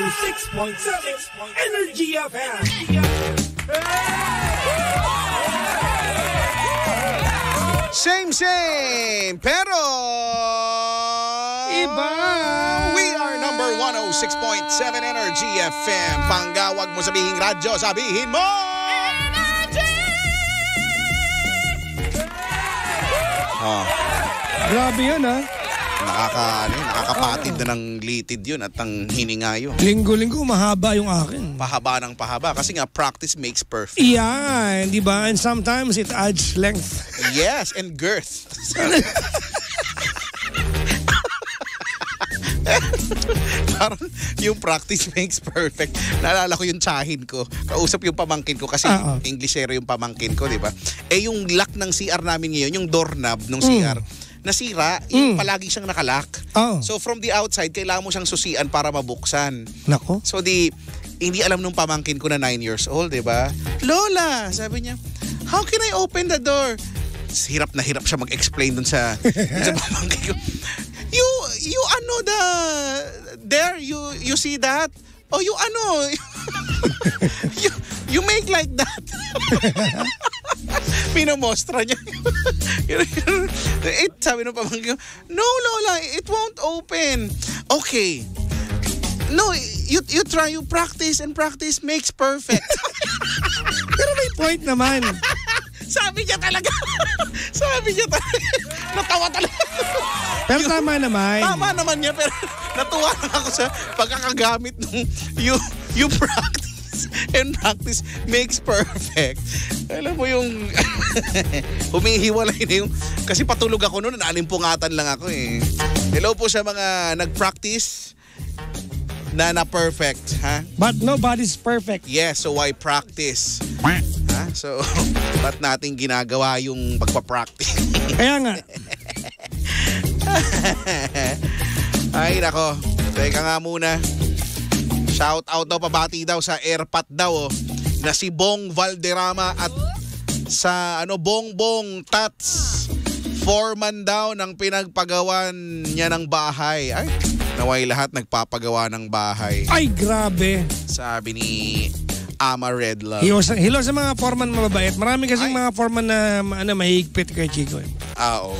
106.7 Energy FM. Same, pero iba. We are number 106.7 Energy FM. Panggawag mo sabihing radyo, sabihin mo! Energy! Oh. Grabe yun, ha? Nakakapatid na ng litid yun at ang hininga yun. Linggo-linggo, mahaba yung akin. Pahaba ng pahaba kasi nga practice makes perfect. Yan, di ba? And sometimes it adds length. Yes, and girth. Parang yung practice makes perfect. Naalala ko yung tsahin ko. Kausap yung pamangkin ko kasi Englishero yung pamangkin ko, di ba? Eh yung lock ng CR namin ngayon, yung doorknob ng CR, nasira, yung palagi siyang nakalock. So from the outside, kailangan mo siyang susian para mabuksan. Nako. So hindi alam nung pamangkin ko na 9 years old, di ba? Lola, sabi niya, how can I open the door? Hirap na hirap siya mag-explain dun sa pamangkin ko. You you see that? Oh, you make like that. Pinomostra niya. Sabi ng pamangkin ko, no, Lola, it won't open. Okay. No, you try, you practice, and practice makes perfect. Pero may point naman. Sabi niya talaga. Natawa talaga. Pero tama naman. Tama naman niya, pero natuwa lang ako sa pagkakagamit ng you practice and practice makes perfect. Alam mo yung humihiwalay na yung kasi patulog ako noon, naalimpungatan lang ako eh. Hello po sa mga nag-practice na perfect, ha? But nobody's perfect. Yes, so why practice? Ha? So, ba't natin ginagawa yung pagpa-practice? Kaya nga. Ay, nako. Teka nga muna. Shout out daw, pabati daw sa airpat daw na si Bong Valderrama at sa Bongbong Tats. Foreman daw ng pinagpagawan niya ng bahay. Ay, naway lahat nagpapagawa ng bahay. Ay, grabe. Sabi ni Ama Red Love. Hilo sa mga foreman mababait. Marami kasing mga foreman na mahigpit kay Chico. Oo.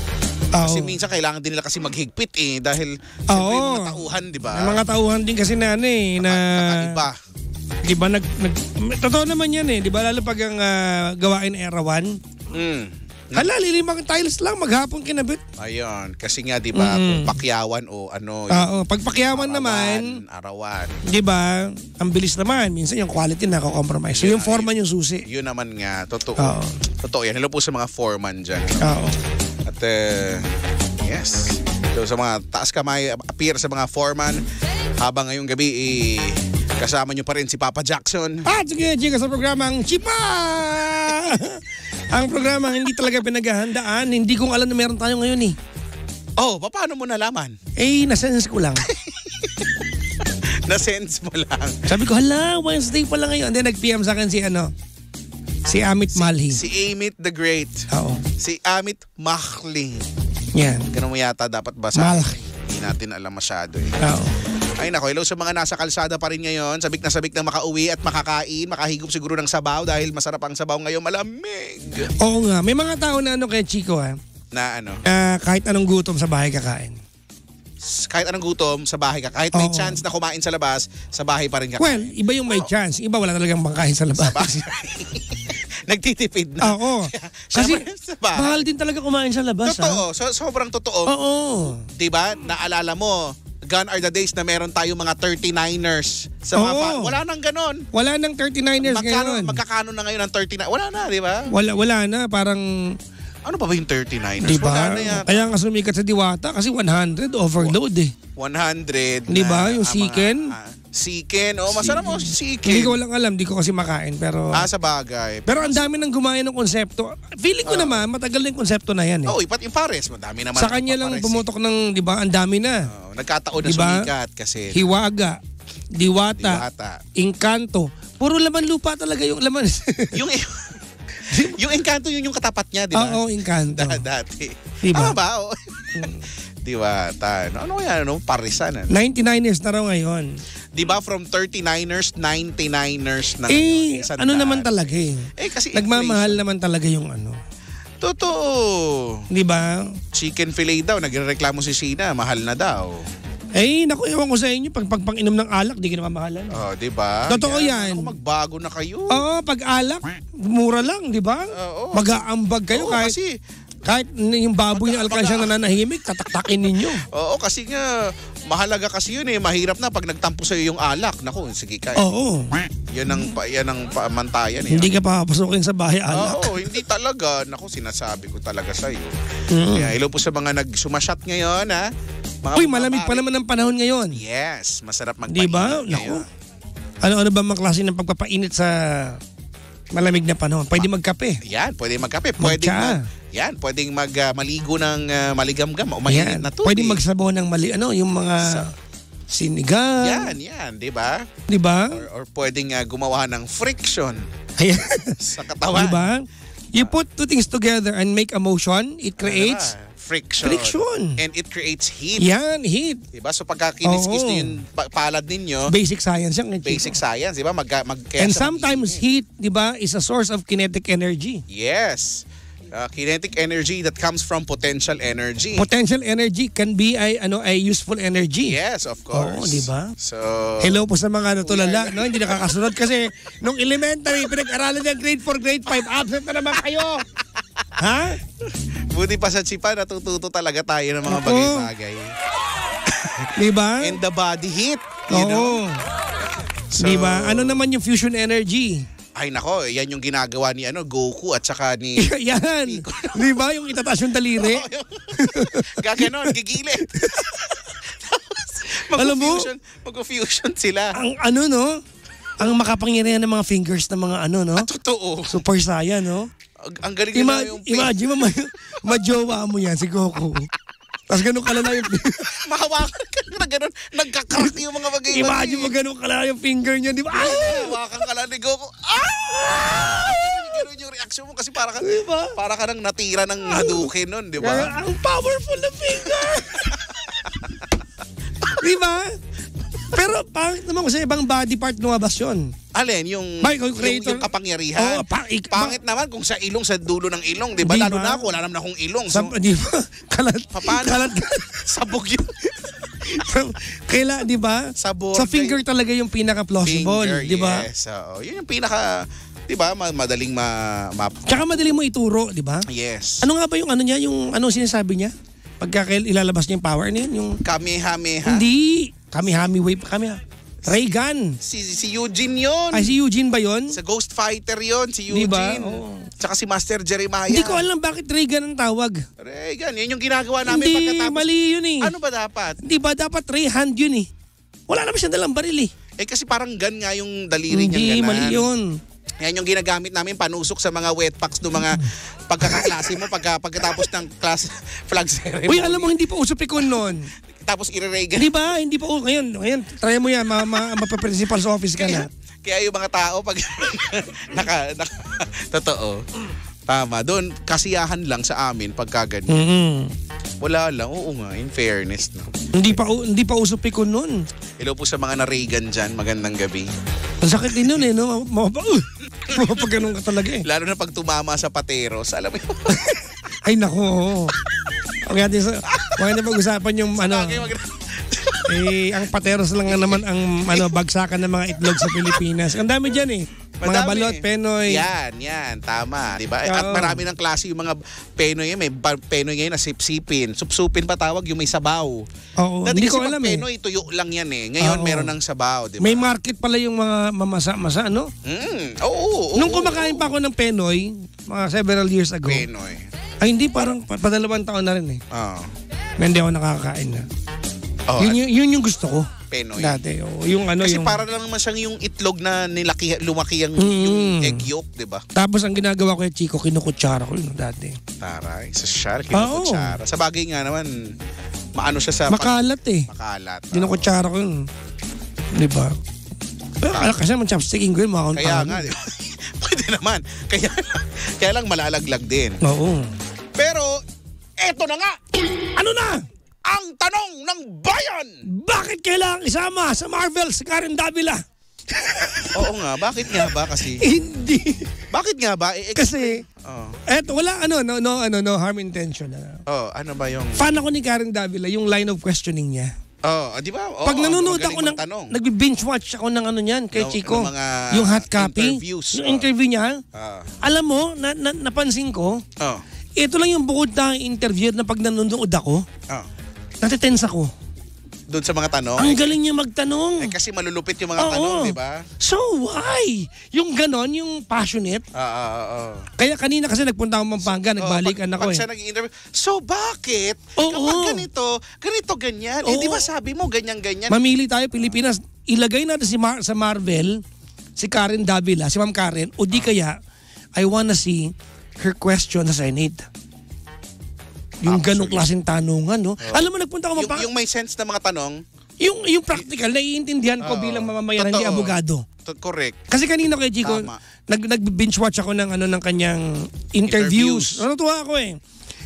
Kasi minsan kailangan din nila kasi maghigpit eh dahil siyempre yung mga tauhan, di ba? Yung mga tauhan din kasi na nakaiba. Di ba totoo naman yan eh. Di ba lalo pag ang gawain erawan? Hala, lilimang tiles lang, maghapon kinabit. Ayun, kasi nga di ba kung pakyawan o ano. Pag pakyawan naman, arawan. Di ba, ang bilis naman. Minsan yung quality nako-compromise. So yung foreman yung susi. Yun naman nga, totoo. Totoo yan. Hello po sa mga foreman dyan. At yes, so sa mga taas kamay, appear sa mga foreman. Habang ngayong gabi, kasama nyo pa rin si Papa Jackson. Sige, sa programang Chipa! Ang programa hindi talaga pinaghahandaan. Hindi kong alam na meron tayo ngayon eh. Oh, paano mo nalaman? Na-sense ko lang. Na-sense mo lang. Sabi ko, hala, Wednesday pa lang ngayon. Then nag-PM sa akin si Amit Malhi. Si Amit the Great. Oo. Si Amit Mahli. Yan. Ganun mo yata dapat basa. Malhi. Hindi natin alam masyado eh. Oo. Ay nako, hello sa mga nasa kalsada pa rin ngayon. Sabik na makauwi at makakain, makahigop siguro ng sabaw dahil masarap ang sabaw ngayon, malamig. Oo nga, may mga tao na kay Chico na kahit anong gutom sa bahay kakain. Kahit anong gutom sa bahay ka, kahit may chance na kumain sa labas, sa bahay pa rin kakain. Well, iba yung may chance, iba wala talagang bangkain sa labas. Nagtitipid na. Oo. Kasi mahal din talaga kumain sa labas. Totoo, sobrang totoo. Oo. Diba, naalala mo, gone are the days na meron tayong mga 39ers sa mga wala nang ganon. Wala nang 39ers ngayon. Magkakano na ngayon ang 39? Wala na, di ba? Wala na, parang ano pa ba yung 39ers? Diba? Kaya nga sumikat sa Diwata kasi 100 overload eh. 100 di ba? Yung Siken? Siken. Masarap mo Siken. Hindi ko lang alam, di ko kasi makain pero sa bagay. Pero ang dami nang gumaya ng konsepto. Feeling ko naman matagal na yung konsepto na yan eh. Yung Pares, madami naman. Sa kanya lang pumutok ng, di ba, ang dami na. Nagkataon na sumikat kasi. Hiwaga, Diwata, Encanto. Puro laman lupa talaga yung laman. Yung Encanto yun yung katapat niya, di ba? Oo, Encanto. Dati. Diba? Ba? Diwata. Ano yan? Parisan. 99 years na raw ngayon. Di ba from 39ers, 99ers na Eh, ngayon. ano naman talaga eh. Kasi Nagmamahal naman talaga yung ano. Totoo. Di ba? Chicken fillet daw, nagreklamo si Sheena, mahal na daw. Eh, naku, ewan ko sa inyo, pag pang-inom ng alak, di ka na mamahalan. Oh, di ba? Totoo yan. Ako, magbago na kayo. Oo, pag alak, mura lang, di ba? Oo. Mag-aambag kayo Oo, kahit, kasi, kahit yung baboy ng alkansyang nananahimik, tataktakin ninyo. oo, kasi nga, mahalaga kasi yun eh. Mahirap na pag nagtampo sa'yo yung alak. Naku, sige ka. Oo. Yan ang pamantayan eh. Hindi ka papasukin sa bahay alak. Oo, hindi talaga. Naku, sinasabi ko talaga sa'yo. Kaya hello po sa mga nagsumasyat ngayon, ha? Mga Uy, malamig pa naman ang panahon ngayon. Yes, masarap magpainit Di ba? ngayon. Naku. Ano ba mga klase ng pagpapainit sa malamig na panahon? Pwede magkape. Yan, pwede magkape. Pwedeng pwedeng maligo ng maligamgam o mainit Yan. na tubig. Pwede magsabaw ng yung mga sinigang. Yan, di ba? Di ba? Or pwedeng gumawa ng friction Ayan. sa katawan. Di ba? You put two things together and make a motion, it creates friction. And it creates heat. Yan, heat. Diba? So pagka kiniskis Oo. nyo yung palad ninyo, Basic science yan. basic science, diba? Kaya And siya sometimes heat, di ba, is a source of kinetic energy. yes. Kinetic energy that comes from potential energy. Potential energy can be a useful energy. Yes, of course. Oo, di ba? So, Hello po sa mga natulala, no? Hindi nakakasunod kasi nung elementary, pinag-aralan niya grade 4, grade 5, absent na naman kayo. Ha? buti pa sa Chipa, natututo talaga tayo ng mga Oo. bagay-bagay. Di ba? And the body heat, you know? Oo. So, Di ba? Ano naman yung fusion energy? Ay nako, yan yung ginagawa ni Goku at saka ni... Yan. Di ba? Yung itataas yung daliri. Gaganon, gigilid. Alam mo? Mag-fusion sila. Ang ang makapangyarihan ng mga fingers ng mga no? Totoo. Super Saiyan, no? Ang galing nila yung... Imagine mo, majowa mo yan si Goku. Tapos ganun kalala yung... Mahawakan ka na gano'n. Nagkakrak yung mga bagay. Imagine mo ganun kalala yung finger niya, di ba? Mahawakan ka lang ni Goku. Ganun yung reaction mo kasi para ka, Diba? para ka nang natira ng Hadouken nun, di ba? Ang powerful na finger! Di ba? Pero pangit naman kasi ibang body part lumabas yun. Alin, yung creator. kapangyarihan. Oo, Pangit naman kung sa ilong, sa dulo ng ilong, di ba? Di Lalo ba? na ako, wala naman akong ilong. So, Di ba? paano? Sabog yun. Di ba? Sabog. Sa finger talaga yung pinaka-plausible, di ba? Yes. Yun yung pinaka, di ba, madaling Tsaka madali mo ituro, di ba? Yes. Ano nga ba yung ano niya, yung ano sinasabi niya? Pagka ilalabas niya yung power niya, yung... Kamehameha. Hindi. Kami-hami wave. Ray gun. Si Eugene yun. Ay, si Eugene ba yun? Sa Ghost Fighter yun, si Eugene. Diba? Oo. Tsaka si Master Jeremiah. Hindi ko alam bakit ray gun ang tawag. Ray gun, yun yung ginagawa namin Hindi, pagkatapos. mali yun eh. Ano ba dapat? Hindi ba dapat ray hand yun eh? Wala naman siya dalang baril eh. Kasi parang gun nga yung daliri Hindi, niyang ganan. mali yun. Yan yung ginagamit namin panusok sa mga wet packs ng mga pagkakaklase mo pagkatapos ng class flag ceremony. Uy, alam mo, hindi pa uso pikon noon. Tapos ire-ray gun. Di ba? Hindi pa uso. Ngayon, try mo yan. Mapa-principal's office ka na. Kaya yung mga tao pag totoo. Tama. Doon, kasiyahan lang sa amin pagka ganyan. Mm-hmm. Wala lang. Oo nga, in fairness. No? Hindi pa uso pikon noon. Hello po sa mga na-Reagan dyan. Magandang gabi. Ang sakit din nun eh, no? Mapapaganon ka talaga eh. Lalo na pag tumama sa pateros. Alam mo yun? Ay, nako. Huwag natin pag-usapan yung ang pateros lang naman ang bagsakan ng mga itlog sa Pilipinas. Ang dami dyan eh. Mga balot, penoy. Yan, tama. Diba? At marami ng klase yung mga penoy. May penoy ngayon na sipsipin. Supsupin pa tawag yung may sabaw. Oo, Dati hindi kasi ko alam penoy, tuyo lang yan eh. Ngayon meron ng sabaw. Diba? May market pala yung mga mamasa-masa, no? Oo. Nung kumakain pa ako ng penoy, mga several years ago. Penoy. Ay, hindi, parang padalawang taon na rin eh. Oo. Hindi ako nakakain na. Yun yung gusto ko. Penoy. Dati. Yung Kasi yung... para lang naman siyang yung itlog na lumaki yung egg yolk, di ba? Tapos ang ginagawa ko yung Chico, kinukutsara ko yun dati. Taray, sa shar, kinukutsara. Sa bagay nga naman, maano siya sa... Makalat eh. Makalat. Kinukutsara ko yun. Di ba? Pero kasi naman chopsticking ko yun, mga kaya nga, di ba? Pwede naman. Kaya lang malalaglag din. Oo. Pero, eto na nga! Ano na? ang tanong ng bayan. Bakit kailangang isama sa Marvel si Karen Davila? Oo nga, bakit nga ba kasi? Hindi. Bakit nga ba? Kasi, eto, wala, no harm intention. Ano ba yung... Fan ako ni Karen Davila, yung line of questioning niya. Di ba? Pag nanonood ako nagbi-binge watch ako ng niyan kay Chico, yung hot copy, yung interview niya, alam mo, napansin ko, ito lang yung bukod na interview na pag nanonood ako, natitense ako. Doon sa mga tanong? Ang galing niya magtanong. Kasi malulupit yung mga tanong, di ba? So why? Yung ganon, yung passionate. Kaya kanina kasi nagpunta ako Pampanga, nagbalikan ako pag siya nag-interview, so bakit? Kapag ganito, ganyan. Di ba sabi mo, ganyan-ganyan? Mamili tayo, Pilipinas. Ilagay natin sa Marvel, si Karen Davila, si Ma'am Karen, o di kaya, I wanna see her question sa Senate. Yung ganong klaseng tanungan, no? Alam mo, nagpunta ako yung may sense na mga tanong? Yung practical, naiintindihan ko bilang mamamayan, hindi abogado. Correct. Kasi kanina kay Chico, nag-binge watch ako ng kanyang interviews. Natuwa ako eh.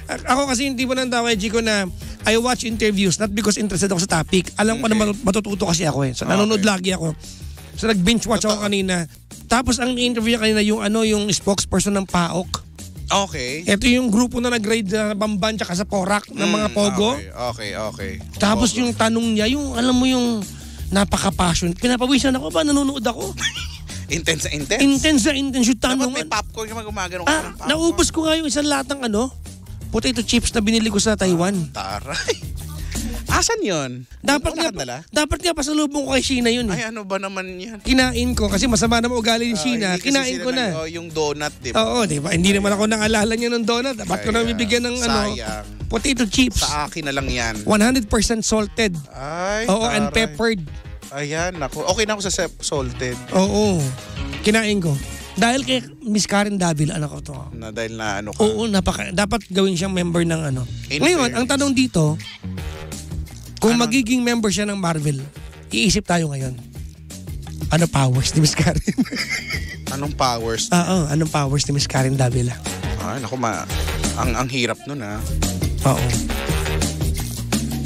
Ako kasi hindi mo nang tawag, Chico, na I watch interviews not because interested ako sa topic. Alam ko na matututo kasi ako eh. So nanonood lagi ako. So nag-binge watch ako kanina. Tapos ang interview kanina yung spokesperson ng PAOK. Okay. Ito yung grupo na nag-raid sa Bamban tsaka sa Porac ng mga Pogo. Okay. Tapos yung tanong niya, yung alam mo yung napaka-passion. Pinapawisan ako ba? Nanonood ako. Intense na intense? Intense na intense yung tanong. Dapat may popcorn yung gumagano. Naubos ko nga yung isang latang potato chips na binili ko sa Taiwan. Taray. Asan yun? Dapat nga pasalubong ko kay Sheena yun. Ay, ano ba naman yan? Kinain ko kasi masama naman ugali ni Sheena. Kinain ko na. Yung donut, di ba? Oo, di ba? Hindi naman ako naalala niya ng donut. Ba't ko na bibigyan ng potato chips? Sa akin na lang yan. 100% salted. Ay, oo, and peppered. Ayan, ako. Okay na ako sa salted. Oo. Kinain ko. Dahil kay Miss Karen Davila, anak ko to. Dahil na ka? Oo, dapat gawin siyang member ng Ngayon, ang tanong dito, kung magiging member siya ng Marvel, iisip tayo ngayon. Ano powers ni Miss Karen? Anong powers? Anong powers ni Miss Karen Davila? Ay, naku, ang hirap nun Oo.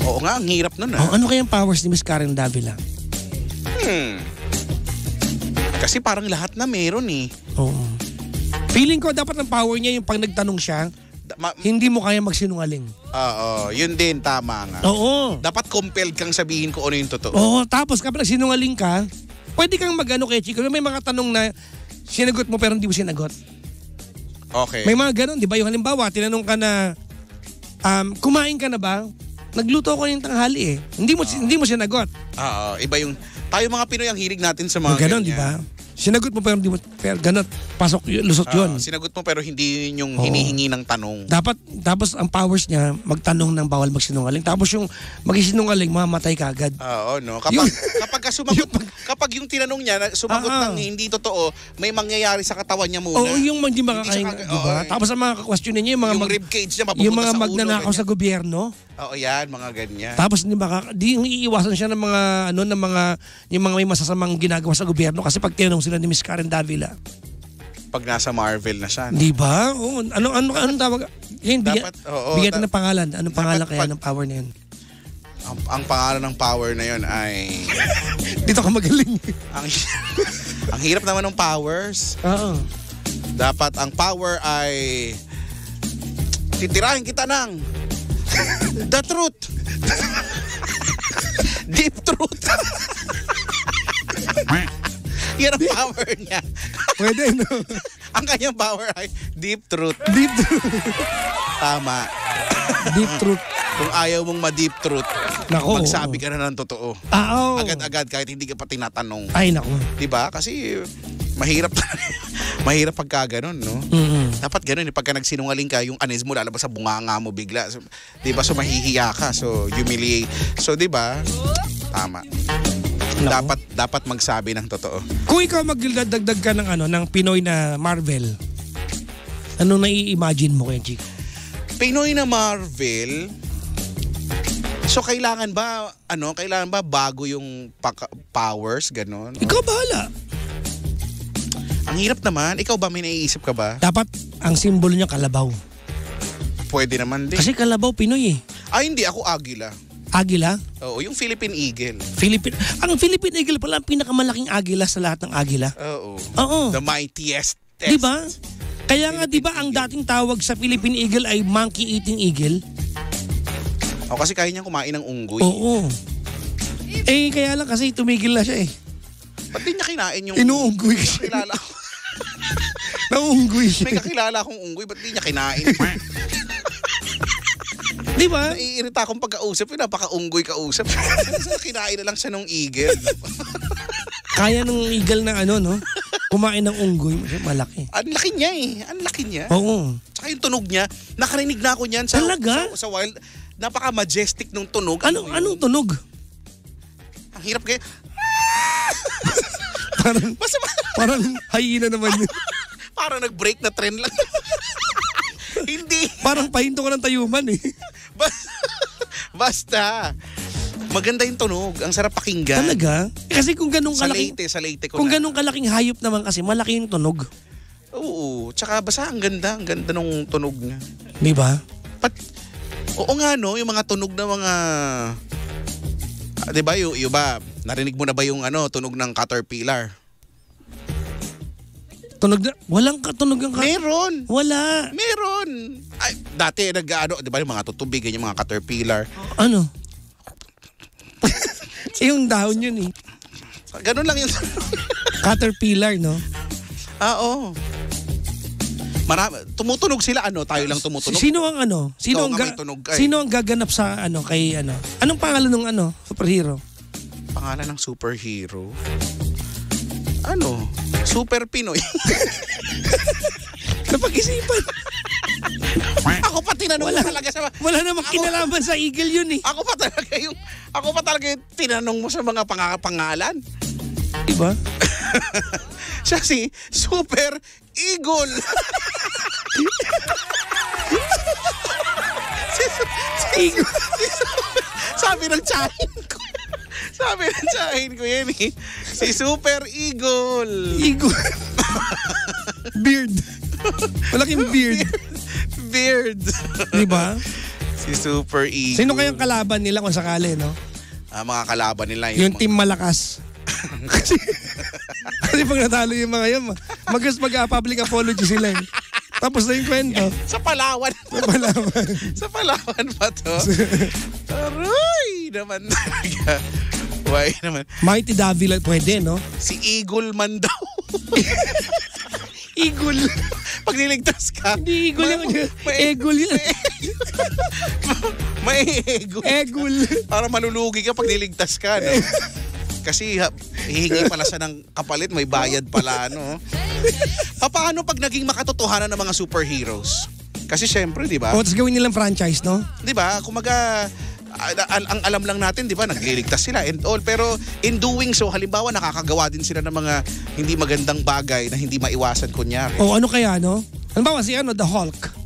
Oo nga, ang hirap nun ano kayang powers ni Miss Karen Davila? Kasi parang lahat na meron eh. Oo. Feeling ko dapat ang power niya yung pag nagtanong siya, hindi mo kaya magsinungaling. Oo, yun din, tama nga. Oo. Dapat compelled kang sabihin ko ano yung totoo. Oo, tapos kapag sinungaling ka, pwede kang kay Chico. May mga tanong na sinagot mo pero hindi mo sinagot. Okay. May mga ganun, di ba? Yung halimbawa, tinanong ka na, kumain ka na ba? Nagluto ko yung tanghali eh. Hindi mo sinagot. Iba yung, tayo mga Pinoy ang hilig natin sa mga ganun, di ba? Sinagot mo pero hindi mo, ganun, pasok, lusot yun. Sinagot mo pero hindi yun yung hinihingi ng tanong. Tapos ang powers niya, magtanong ng bawal magsinungaling. Tapos yung magsinungaling, mamatay ka agad. Oo, no? Kapag yung tinanong niya, sumagot ng hindi totoo, may mangyayari sa katawan niya muna. Oo, yung hindi makakain, di ba? Tapos ang mga question niya, yung ribcage niya, yung mga sa ulo. magnanakaw sa gobyerno. Oo, yan, mga ganyan. Tapos di iiwasan siya ng mga yung mga may masasamang ginagawa sa gobyerno kasi pag tinanong sila ni Miss Karen Davila. Pag nasa Marvel na siya. Di ba? Oo, anong tawag? Bigyan ng pangalan. Anong pangalan kaya ng power na yun? Ang pangalan ng power na yun ay... Dito ka magaling. Ang hirap naman ng powers. Oo. Dapat ang power ay... Titirahin kita ng... The truth. Deep truth. Yan ang power niya. Pwede, no? Ang kanyang power ay deep truth. Deep truth. Tama. Deep truth. Kung ayaw mong ma-deep truth, magsabi ka na ng totoo. Agad-agad kahit hindi ka pa tinatanong. Ay, naku. Diba? Kasi mahirap pagka ganun, no? Mm-hmm. Dapat ganun, pagka nagsinungaling ka, yung anis mo lalabas sa bunganga mo bigla. So, diba? So mahihiya ka. So humiliate. So diba? Tama. Dapat magsabi ng totoo. Kung ikaw magdagdag ka ng Pinoy na Marvel, ano nai-imagine mo kay Chico? Pinoy na Marvel. So kailangan ba bago yung powers ganon? Ikaw bahala. Ang hirap naman. Ikaw ba, may naiisip ka ba? Dapat ang simbolo niya kalabaw. Pwede naman din. Kasi kalabaw Pinoy eh. Ay, hindi. Ako agila. Agila? Oo, yung Philippine Eagle. Ang Philippine Eagle pala ang pinakamalaking agila sa lahat ng agila. Oo. Oo. The mightiest. Di ba? Kaya nga di ba ang dating tawag sa Philippine Eagle ay monkey eating eagle? O kasi kaya niyang kumain ng unggoy. Oo. Kaya lang kasi tumigil na siya eh. Ba't di niya kinain yung... Inuunggoy siya. Kilala ko. Naunggoy siya. May kakilala akong unggoy, ba't di niya kinain? Di ba? Naiirita akong pagkausap, napaka-unggoy kausap. Kinain na lang siya ng eagle. Kaya nung eagle na no? Kumain ng unggoy, malaki. Ang laki niya eh. Ang laki niya. Oo. Tsaka yung tunog niya, nakarinig na ako niyan sa, Talaga? sa wild. Napaka-majestic nung tunog. Anong tunog? Ang hirap kaya. Parang hyena naman yun. Parang nag-break na trend lang. Hindi. Parang pahinto ka ng tayuman eh. Basta. Maganda yung tunog. Ang sarap pakinggan. Talaga? Kasi kung ganun kalaking... Sa Leyte ko kung na. ganun kalaking hayop naman kasi, malaki yung tunog. Oo. Tsaka basta ang ganda. Ang ganda nung tunog niya. Di ba? Oo nga no, yung mga tunog na mga... di ba yung ba, narinig mo na ba yung tunog ng caterpillar? Tunog na, walang katunog ang Meron. Wala. Meron. Ay, dati di ba yung mga tutubig, yung mga caterpillar. Ano? Yung dahon yun eh. Ganun lang yun. Caterpillar, no? Oo. Tumutunog sila, tayo lang tumutunog. Sino ang Sino ang gaganap sa kay Anong pangalan ng superhero? Pangalan ng superhero? Super Pinoy. Napag-isipan. Ako pa tinanong mo talaga sa... Wala namang kinalaman sa eagle yun eh. Ako pa talaga yung tinanong mo sa mga pangalan. Diba? Siya si Super Eagle. Sabi ng tsahin ko yan eh. Si Super Eagle. Beard. Malaking beard. Beard. Diba? Si Super Eagle. Sino kayang kalaban nila kung sakali, no? Mga kalaban nila. Yung team malakas. Kasi pag natalo yung mga yan, mag-public apology sila eh. Tapos na yung kwento. Sa Palawan. Sa Palawan pa to. Aray naman talaga. Why naman? Mighty Davila, pwede, no? Si Eagle man daw. Eagle. Pag niligtas ka. Hindi Eagle yan. Eagle yan. May Eagle. Eagle. Para malulugi ka pag niligtas ka, no? Kasi hihingi pala siya ng kapalit, may bayad pala, no? Paano pag naging makatotohanan ng mga superheroes? Kasi syempre, di ba? Tapos gawin nilang franchise, no? Di ba? Kumaga, ang alam lang natin, di ba, nagliligtas sila and all. Pero in doing so, halimbawa, nakakagawa din sila ng mga hindi magandang bagay na hindi maiwasan kunyari. O ano kaya, no? Halimbawa si The Hulk.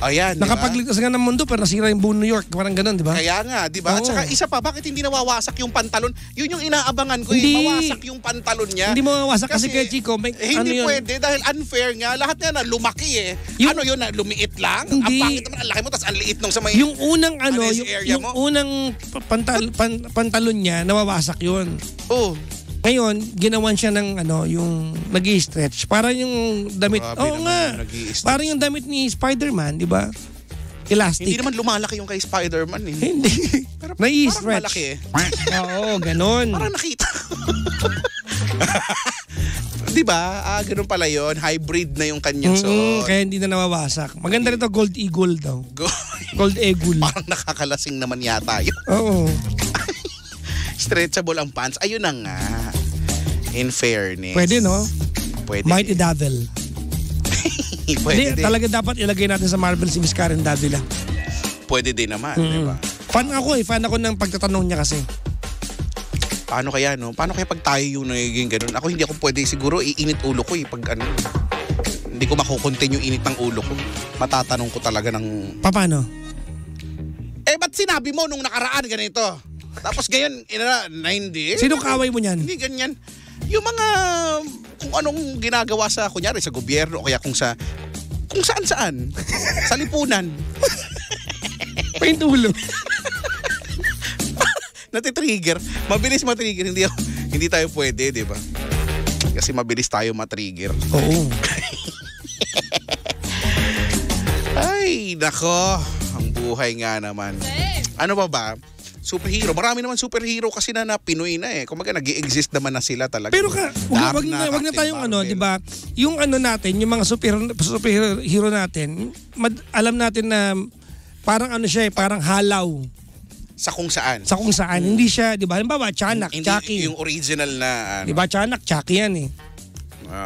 Ayan, di ba? Nakapagligtas nga ng mundo pero nasira yung buong New York. Parang ganun, di ba? Kaya nga, di ba? At saka isa pa, bakit hindi nawawasak yung pantalon? Yun yung inaabangan ko, hindi. Mawasak yung pantalon niya. Hindi mawawasak kasi kay Chico, may, hindi pwede dahil unfair nga. Lahat nga na lumaki eh. Yung, na lumiit lang? Hindi. Ang pangit naman, ang laki mo, tas ang liit nung sa may... Yung unang yung unang pantalon niya, nawawasak yun. Oo. Ngayon, ginawan siya ng yung nag-i-stretch. Parang yung damit. Parang yung damit ni Spider-Man, di ba? Elastic. Hindi naman lumalaki yung kay Spider-Man eh. Hindi. Pero nai-stretch. parang malaki eh. Oo, ganon. Parang nakita. Di ba? Ganun pala yun. Hybrid na yung kanyang suot. Kaya hindi na nawawasak. Maganda rito, Gold Eagle daw. Gold Eagle. Parang nakakalasing naman yata yun. Oo. Stretchable ang pants. Ayun na nga. In fairness. Pwede, no? Pwede. Mighty Davil. Pwede din. Talaga dapat ilagay natin sa Marvel si Miss Karen Davila. Pwede din naman, di ba? Fan ako ng pagtatanong niya kasi. Paano kaya, no? Paano kaya pag tayo yung nagiging ganun? Ako hindi ako pwede, siguro iinit ulo ko pag hindi ko makukontain yung init ng ulo ko. Matatanong ko talaga ng... Paano? Ba't sinabi mo nung nakaraan ganito? Tapos ngayon, na hindi. Sino kaaway mo niyan? Hindi ganyan. Yung mga, kung anong ginagawa sa, kunyari, sa gobyerno, o kaya kung saan-saan. Sa lipunan. Paint ulo. natitrigger. Mabilis matrigger. Hindi tayo pwede, di ba? Kasi mabilis tayo matrigger. Oo. Ay, nako. Ang buhay nga naman. Ano ba? Superhero. Marami naman superhero kasi na Pinoy na eh. Kumaga nag-i-exist naman na sila talaga. Pero wag na tayong di ba? Yung natin, yung mga superhero natin, alam natin na parang siya parang halaw. Sa kung saan. Sa kung saan. Hindi siya, di ba? Halimbawa, Tiyanak, Chucky. Yung original na Di ba, Tiyanak, Chucky yan eh.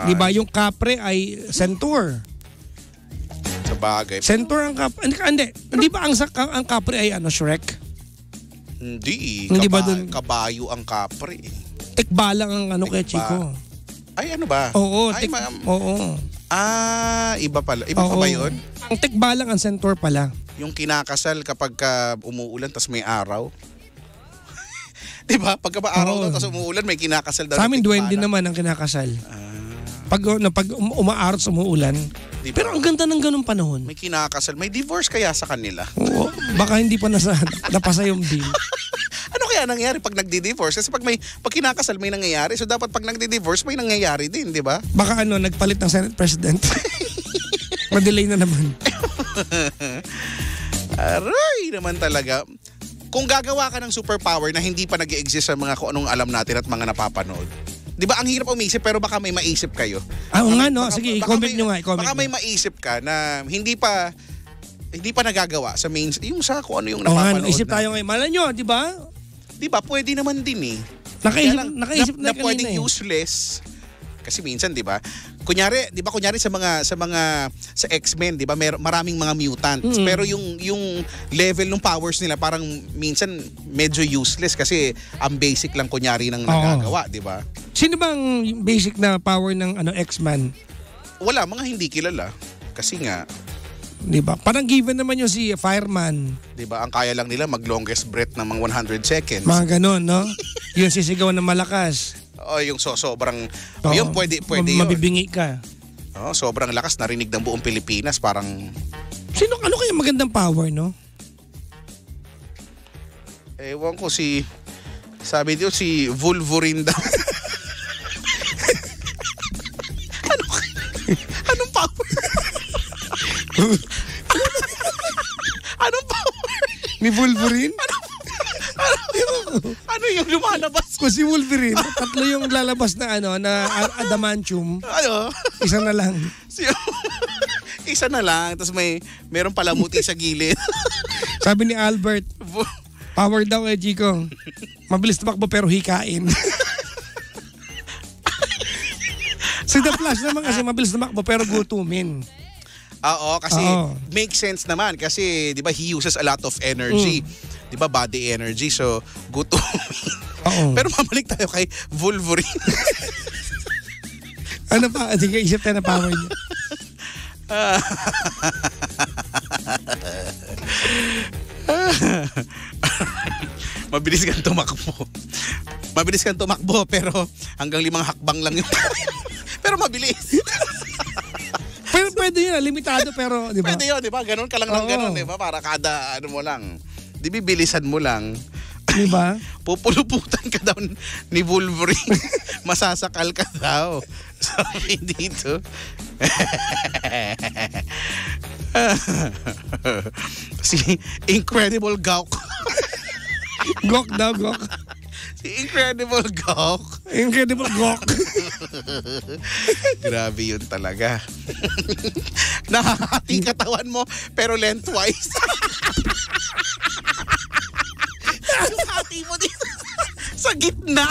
Di ba, yung Capre ay Centaur. Sa bagay. Centaur ang Capre. Hindi ba ang Capre ay Shrek? Hindi. Ba dun? Kabayo ang Capre. Tikba lang ang kay Chico. Ay, ano ba? Oo. Oo. Iba pala. Iba pa ba yun? Ang tikba lang ang Centaur pala. Yung kinakasal kapag umuulan tas may araw. Di ba? Pagka araw tas umuulan, may kinakasal daw. Sa amin, duwende naman ang kinakasal. Pag umaaraw sa umuulan. Diba? Pero ang ganda ng ganung panahon. May kinakasal. May divorce kaya sa kanila. Oo. Baka hindi pa napasa yung bill. Ano kaya nangyari pag nagdi-divorce? Kasi pag kinakasal may nangyayari. So dapat pag nagdi-divorce may nangyayari din, di ba? Baka nagpalit ng Senate President. Madelay na naman. Aray naman talaga. Kung gagawa ka ng superpower na hindi pa nag-i-exist sa mga kung anong alam natin at mga napapanood. Di ba ang hirap umisip pero baka may maisip kayo. Sige, i-comment nyo nga. Baka may maisip ka na hindi pa nagagawa sa main, yung sa kung ano yung napapanood. Isip tayo ngayon. Malay nyo, di ba? Di ba, pwede naman din eh. Nakaisip na pwedeng useless. Kasi minsan, di ba? Kunyari sa X-Men, di ba? Maraming mga mutants. Pero yung level ng powers nila parang minsan medyo useless kasi ang basic lang kunyari ng nagagawa, di ba? Sino bang basic na power ng X-Men? Wala, mga hindi kilala. Kasi nga, di ba? Parang given naman yung si Fireman. Di ba? Ang kaya lang nila mag-longest breath ng mga 100 seconds. Mga ganun, no? Yung sisigaw na malakas. O yung sobrang yun pwede yun. Mabibingi ka. Sobrang lakas narinig ng buong Pilipinas parang ano kaya magandang power, no? Ewan ko sabi niyo si Wolverine daw. Anong power? Anong power? Ni Wolverine? Ano yung lumalabas? Kung si Wolverine, 3 yung lalabas na adamantium. Ano? Isa na lang. Isa na lang. Tapos meron palamuti sa gilid. Sabi ni Albert, power daw Chico. Mabilis tumakbo pero hikain. Si The Flash naman kasi mabilis tumakbo pero gutumin. Oo, kasi makes sense naman kasi 'di ba he uses a lot of energy. 'Di ba body energy so gutumin. Pero mabalik tayo kay Wolverine. Ano pa? Sige, isip tayo na power niya. Mabilis kang tumakbo pero hanggang 5 hakbang lang yung pero mabilis. Pero pwede yun, limitado pero, di ba? Pwede yun, di ba? Ganun ka lang ng ganun, di ba? Para kada mo lang. Di bibilisan mo lang. Di ba? Pupuluputan ka daw ni Wolverine. Masasakal ka daw. Sabi dito. Si Incredible Gawk. Gawk daw, Gawk. Si Incredible Gawk. Incredible Gawk. Grabe yun talaga. Nakakati katawan mo, pero lengthwise. Hati mo dito sa gitna.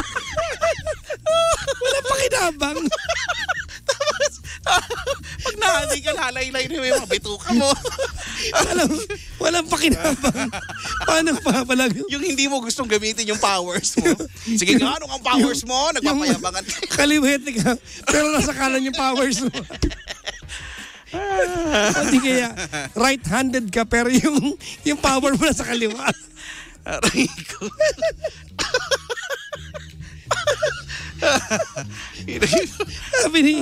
Wala pa kinabang. Tapos, pag nahali ka, lalay-lay na yung mga bituka mo. Walang pakinabang. Paano pa pala? Yung hindi mo gustong gamitin yung powers mo. Sige nga, ano ang powers mo? Nagpapayabangan. Kaliwete ka, pero nasa kanan yung powers mo. Hindi kaya, right-handed ka, pero yung power mo nasa kaliwa. Aray ko. Sabi ni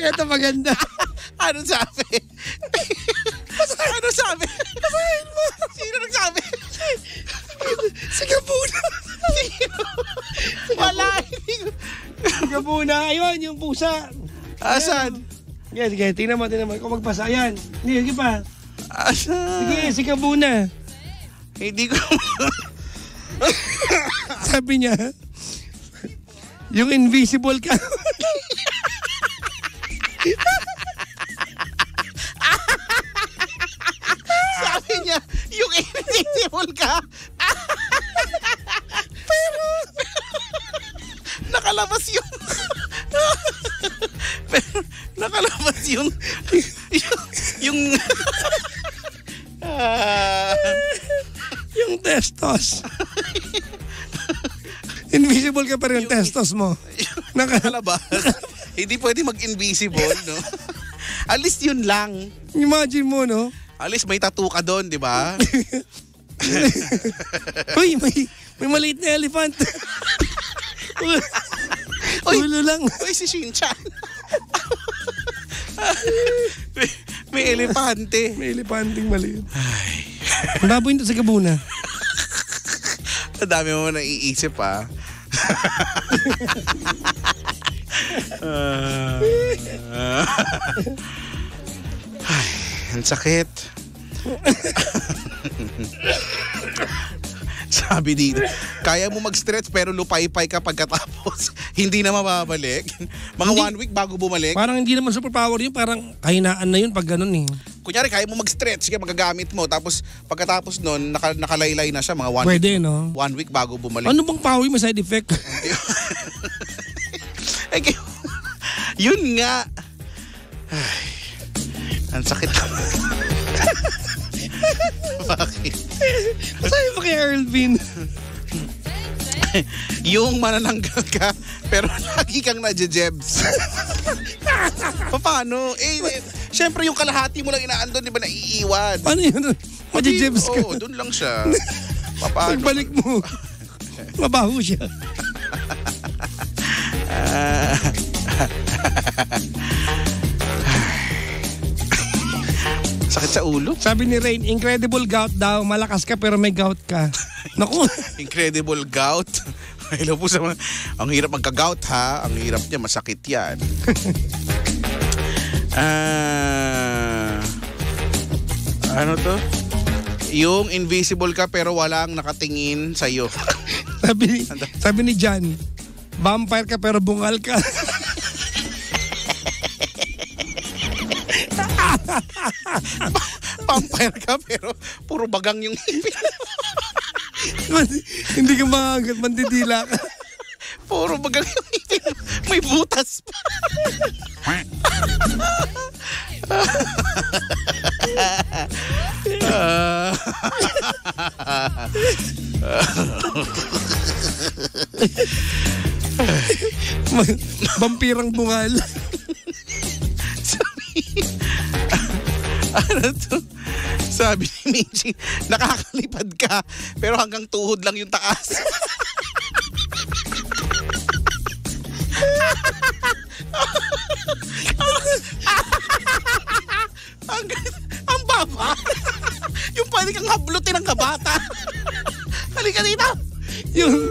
ito maganda. Ano sabi? Ano sabi? Sino nagsabi? Kabuna. Ayun, yung pusa. Asan? Sige. Tingnan mo. Ikaw magbasa. Ayan. Sige pa. Asan? Sige, si Kabuna. Hindi ko... Sabi niya, yung invisible ka. Sabi niya, yung invisible ka. Pero, nakalabas yung... Pero, nakalabas yung... Yung testos. Invisible ka pa rin yung testos mo. Nakalabas. Hindi pwede mag-invisible, no? At least yun lang. Imagine mo, no? At least may tattoo ka doon, di ba? Uy, may maliit na elephant. Ulo lang. Uy, si Shinchan. may elepante. May elepanting maliit. Ang baboy nito sa Kabuna. Ang dami mo naiisip, ha? Ay, ang sakit. Sabi dito, kaya mo mag-stretch pero lupay-pay ka pagkatapos. Hindi na mababalik. Mga 1 week bago bumalik. Parang hindi naman superpower yun. Parang kahinaan na yun pag ganun eh. Kunyari, kaya mo mag-stretch, kaya magagamit mo. Tapos pagkatapos nun, nakalaylay na siya. Mga 1 week. Pwede, no? 1 week bago bumalik. Ano bang power may side effect? Yun nga. Ay, ang sakit. Bakit? Sabi mo kay Erlvin. Yung manananggal ka, pero lagi kang nadjejebs. Paano? Siyempre yung kalahati mo lang inaandon, di ba, naiiwan? Paano yun? Madjejebs ka. Oo, dun lang siya. Paano? Pagbalik mo, mabaho siya. Sakit sa ulo. Sabi ni Rain, incredible gout daw. Malakas ka pero may gout ka. Naku. Incredible gout. Hello po sa mga... Ang hirap magka-gout, ha? Ang hirap niya, masakit yan. Ano to? Yung invisible ka pero walang nakatingin sa'yo. Sabi ni Jan, vampire ka pero bungal ka. Vampire ka pero puro bagang yung ipin. Hindi ka makagat, mandidila ka. Puro bagang yung ipin. May butas pa. Vampirang bungal. Ano to? Sabi ni Michi, nakakalipad ka pero hanggang tuhod lang yung taas. ang baba. Yung pwede kang hablutin ng kabata. Halika dito. Yung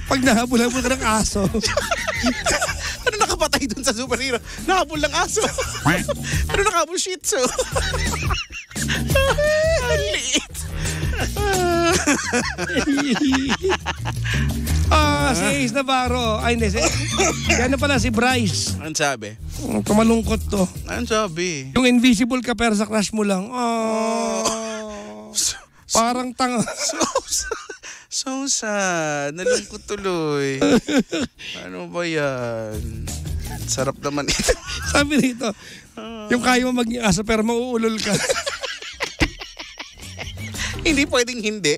pag nahabol-habol ka ng aso. Ano nakapatay dun sa superhero? Nahabol ng aso. Ano nakahabol shih tzu? Ang liit. Si Ace Navarro. Ay, hindi. Yan na pala si Bryce. Anong sabi? Tumalungkot to. Anong sabi? Yung invisible ka pero sa crush mo lang. Parang tanga. So sad. Nalungkot tuloy. Ano ba yan? Sarap naman ito. Sabi nito, yung kaya mo maging aso pero mauulol ka. Hindi pwedeng hindi.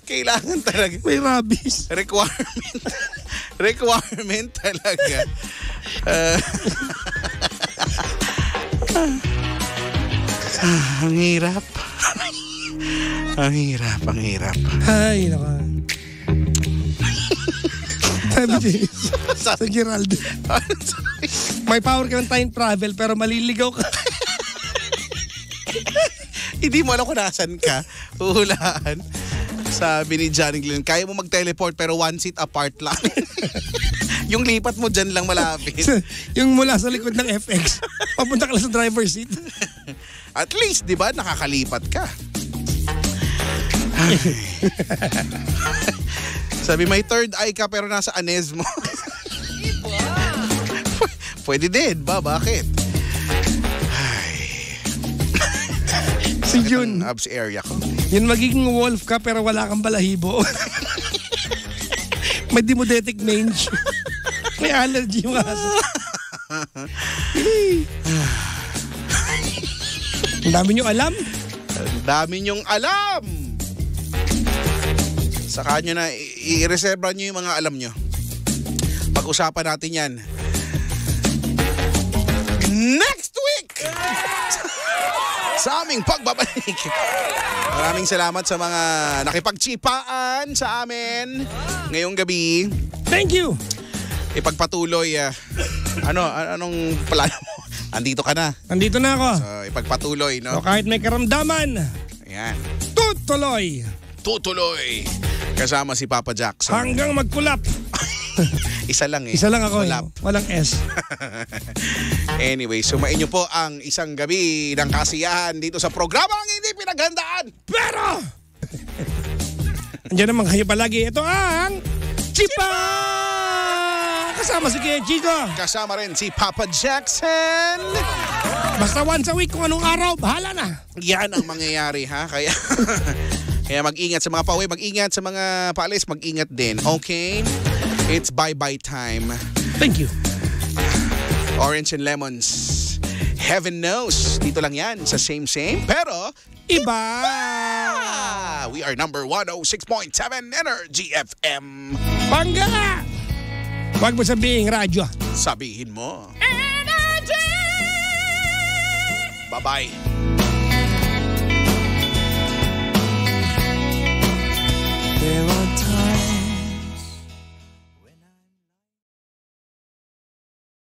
Kailangan talaga. May rabies. Requirement talaga. Ang hirap. Ang hirap. Ay, naka. Sabi niya, sa Gerald. May power ka ng time travel pero maliligaw ka. Hindi mo alam kung nasan ka. Huhulaan. Sabi ni Johnny Glenn, kaya mo mag-teleport pero 1 seat apart lang. Yung lipat mo dyan lang malapit. Yung mula sa likod ng FX, papunta ka lang sa driver's seat. At least, di ba, nakakalipat ka. Sabi, may third eye ka pero nasa anez mo. Pwede din ba? Bakit? Si Jun. Abs area ko. Yun magiging wolf ka pero wala kang balahibo. May demodetic mange. May allergy yung aso. Ang dami nyo alam. Ang dami nyong alam. Saka nyo na, i-reserve nyo yung mga alam nyo. Pag-usapan natin yan. Next week! Sa aming pagbabalik. Maraming salamat sa mga nakipagtsipaan sa amin ngayong gabi. Thank you. Ipagpatuloy. Anong plano mo? Andito ka na. Nandito na ako. So, ipagpatuloy, no? So kahit may karamdaman, Ayan. tutuloy. Tutuloy. Kasama si Papa Jackson. Hanggang magkulap. Isa lang eh. Isa lang ako. Kulap. Walang S. Anyway, sumain nyo po ang isang gabi ng kasiyahan dito sa programang hindi pinaghandaan. Pero! Andiyan naman kayo palagi. Ito ang Chipa! Kasama si Kuya Chico. Kasama rin si Papa Jackson. Basta once a week kung anong araw, bahala na. Yan ang mangyayari, ha? Kaya mag-ingat sa mga pauwi, mag-ingat sa mga paalis, mag-ingat din. Okay? It's bye-bye time. Thank you. Orange and lemons. Heaven knows. Dito lang yan sa same pero Iba! We are number 106.7 Energy FM. Bangga! Huwag mo sabihin radyo. Sabihin mo. Energy! Bye-bye.